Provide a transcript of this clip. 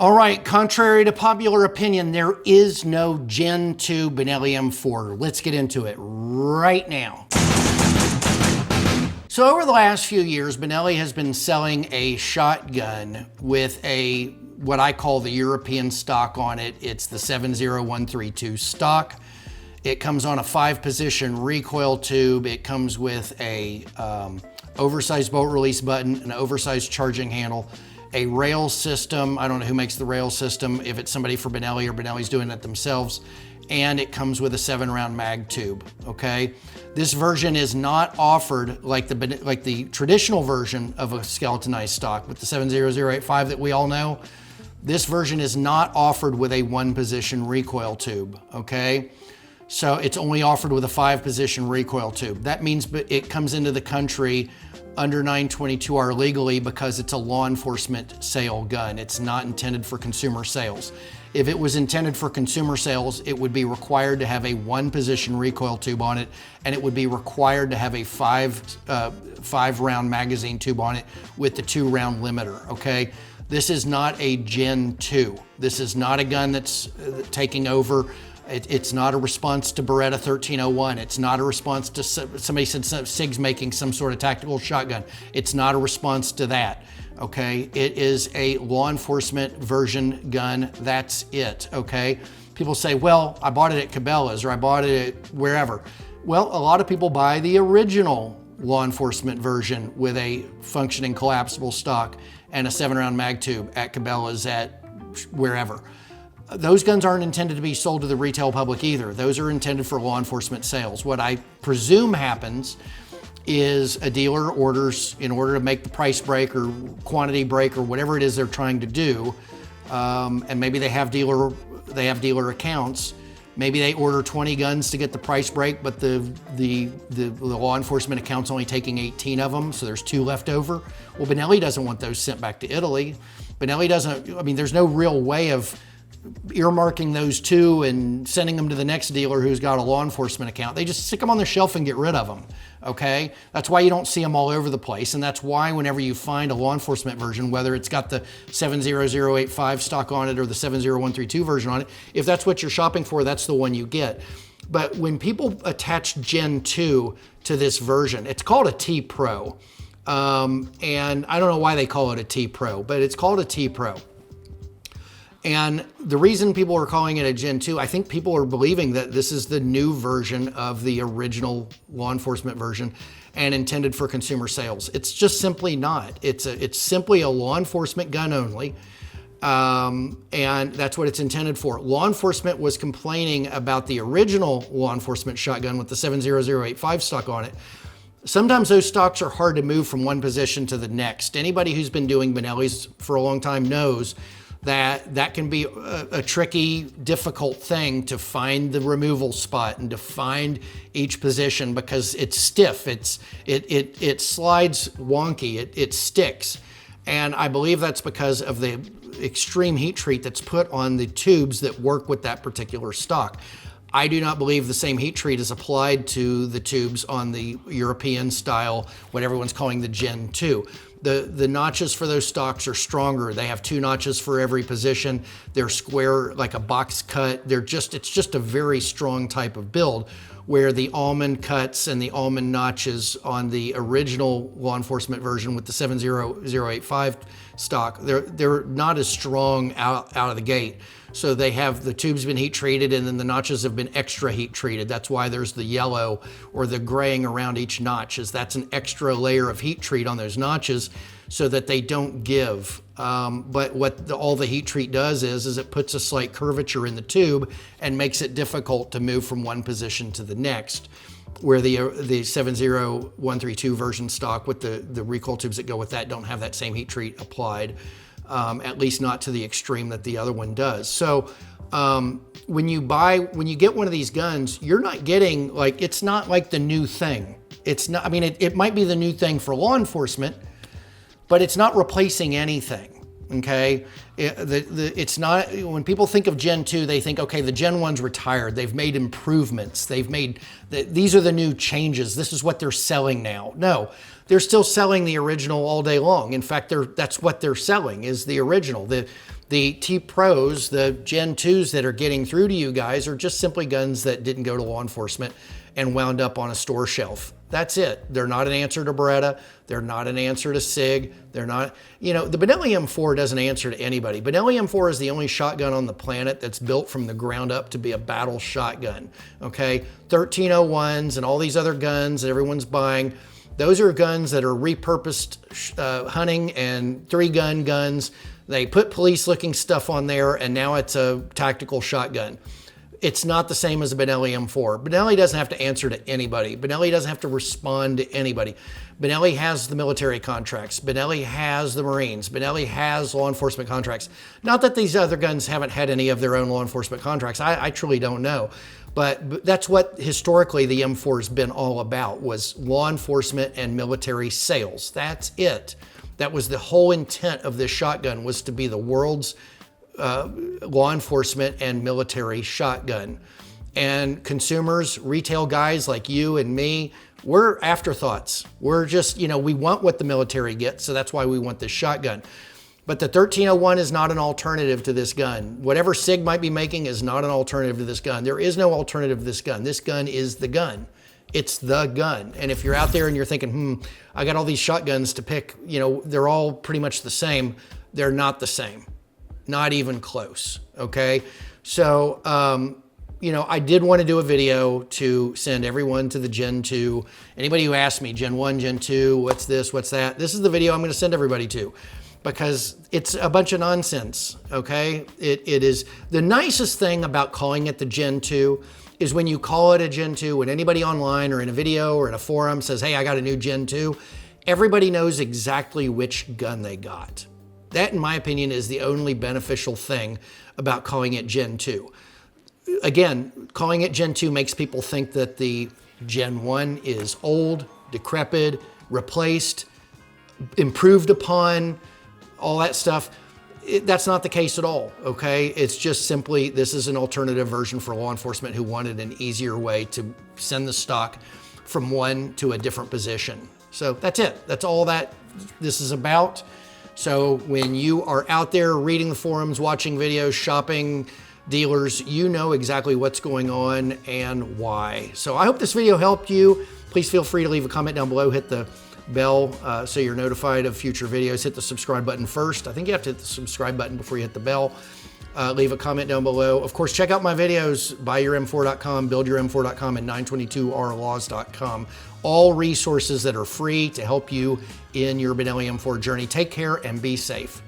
All right, contrary to popular opinion, there is no Gen 2 Benelli M4. Let's get into it right now. So over the last few years, Benelli has been selling a shotgun with what I call the European stock on it. It's the 70132 stock. It comes on a 5-position recoil tube. It comes with a oversized bolt release button, an oversized charging handle, a rail system. I don't know who makes the rail system, if it's somebody for Benelli or Benelli's doing it themselves. And it comes with a 7-round mag tube, okay? This version is not offered like the traditional version of a skeletonized stock with the 70085 that we all know. This version is not offered with a 1-position recoil tube, okay? So it's only offered with a 5-position recoil tube. That means it comes into the country under 922R legally because it's a law enforcement sale gun. It's not intended for consumer sales. If it was intended for consumer sales, it would be required to have a 1-position recoil tube on it, and it would be required to have a 5-round magazine tube on it with the 2-round limiter, okay? This is not a Gen 2. This is not a gun that's taking over. It's not a response to Beretta 1301. It's not a response to somebody said SIG's making some sort of tactical shotgun. It's not a response to that, okay? It is a law enforcement version gun. That's it, okay? People say, well, I bought it at Cabela's or I bought it at wherever. Well, a lot of people buy the original law enforcement version with a functioning collapsible stock and a 7-round mag tube at Cabela's, at wherever. Those guns aren't intended to be sold to the retail public either. Those are intended for law enforcement sales. What I presume happens is a dealer orders, in order to make the price break or quantity break or whatever it is they're trying to do, and maybe they have dealer accounts. Maybe they order 20 guns to get the price break, but the law enforcement account's only taking 18 of them, so there's 2 left over. Well, Benelli doesn't want those sent back to Italy. Benelli doesn't, I mean, there's no real way of earmarking those 2 and sending them to the next dealer who's got a law enforcement account. They just stick them on the shelf and get rid of them, okay? That's why you don't see them all over the place, and that's why whenever you find a law enforcement version, whether it's got the 70085 stock on it or the 70132 version on it, if that's what you're shopping for, that's the one you get. But when people attach Gen 2 to this version, it's called a T Pro, and I don't know why they call it a T Pro, but it's called a T Pro. And the reason people are calling it a Gen 2, I think people are believing that this is the new version of the original law enforcement version and intended for consumer sales. It's just simply not. It's simply a law enforcement gun only, and that's what it's intended for. Law enforcement was complaining about the original law enforcement shotgun with the 70085 stock on it. Sometimes those stocks are hard to move from one position to the next. Anybody who's been doing Benelli's for a long time knows that can be a tricky, difficult thing to find the removal spot and to find each position because it's stiff, it slides wonky, it sticks. And I believe that's because of the extreme heat treat that's put on the tubes that work with that particular stock. I do not believe the same heat treat is applied to the tubes on the European style, what everyone's calling the Gen 2. The notches for those stocks are stronger. They have 2 notches for every position. They're square, like a box cut. It's just a very strong type of build, where the almond cuts and the almond notches on the original law enforcement version with the 70085 stock, they're not as strong out of the gate. So they have, the tube's been heat treated and then the notches have been extra heat treated. That's why there's the yellow or the graying around each notch, is that's an extra layer of heat treat on those notches so that they don't give. But what all the heat treat does is it puts a slight curvature in the tube and makes it difficult to move from one position to the next, where the 70132 version stock with the recoil tubes that go with that don't have that same heat treat applied. At least not to the extreme that the other one does. So when you get one of these guns, you're not getting, like, it's not like the new thing. It's not, I mean, it might be the new thing for law enforcement, but it's not replacing anything. okay? It's not, when people think of Gen 2, they think, okay, the Gen 1's retired. They've made improvements. These are the new changes. This is what they're selling now. No, they're still selling the original all day long. In fact, that's what they're selling, is the original. The T-Pros, the Gen 2s that are getting through to you guys, are just simply guns that didn't go to law enforcement and wound up on a store shelf. That's it. They're not an answer to Beretta. They're not an answer to SIG. They're not, the Benelli M4 doesn't answer to anybody. Benelli M4 is the only shotgun on the planet that's built from the ground up to be a battle shotgun, okay? 1301s and all these other guns that everyone's buying, those are guns that are repurposed hunting and 3-gun guns. They put police-looking stuff on there, and now it's a tactical shotgun. It's not the same as a Benelli M4. Benelli doesn't have to answer to anybody. Benelli doesn't have to respond to anybody. Benelli has the military contracts. Benelli has the Marines. Benelli has law enforcement contracts. Not that these other guns haven't had any of their own law enforcement contracts. I truly don't know. But that's what historically the M4 has been all about, was law enforcement and military sales. That's it. That was the whole intent of this shotgun, was to be the world's law enforcement and military shotgun. And consumers, retail guys like you and me, we're afterthoughts. We're just, we want what the military gets, so that's why we want this shotgun. But the 1301 is not an alternative to this gun. Whatever SIG might be making is not an alternative to this gun. There is no alternative to this gun. This gun is the gun. It's the gun. And if you're out there and you're thinking, I got all these shotguns to pick, they're all pretty much the same. They're not the same. Not even close, okay? So, I did want to do a video to send everyone to the Gen 2. Anybody who asked me, Gen 1, Gen 2, what's this, what's that? This is the video I'm going to send everybody to, because it's a bunch of nonsense, okay? It is. The nicest thing about calling it the Gen 2 is when you call it a Gen 2, when anybody online or in a video or in a forum says, hey, I got a new Gen 2, everybody knows exactly which gun they got. That, in my opinion, is the only beneficial thing about calling it Gen 2. Again, calling it Gen 2 makes people think that the Gen 1 is old, decrepit, replaced, improved upon, all that stuff. That's not the case at all, okay? It's just simply, this is an alternative version for law enforcement who wanted an easier way to send the stock from one to a different position. So that's it. That's all that this is about. So when you are out there reading the forums, watching videos, shopping, dealers, you know exactly what's going on and why. So I hope this video helped you. Please feel free to leave a comment down below. Hit the bell so you're notified of future videos. Hit the subscribe button first. I think you have to hit the subscribe button before you hit the bell. Leave a comment down below. Of course, check out my videos, buyyourm4.com, buildyourm4.com, and 922rlaws.com. All resources that are free to help you in your Benelli M4 journey. Take care and be safe.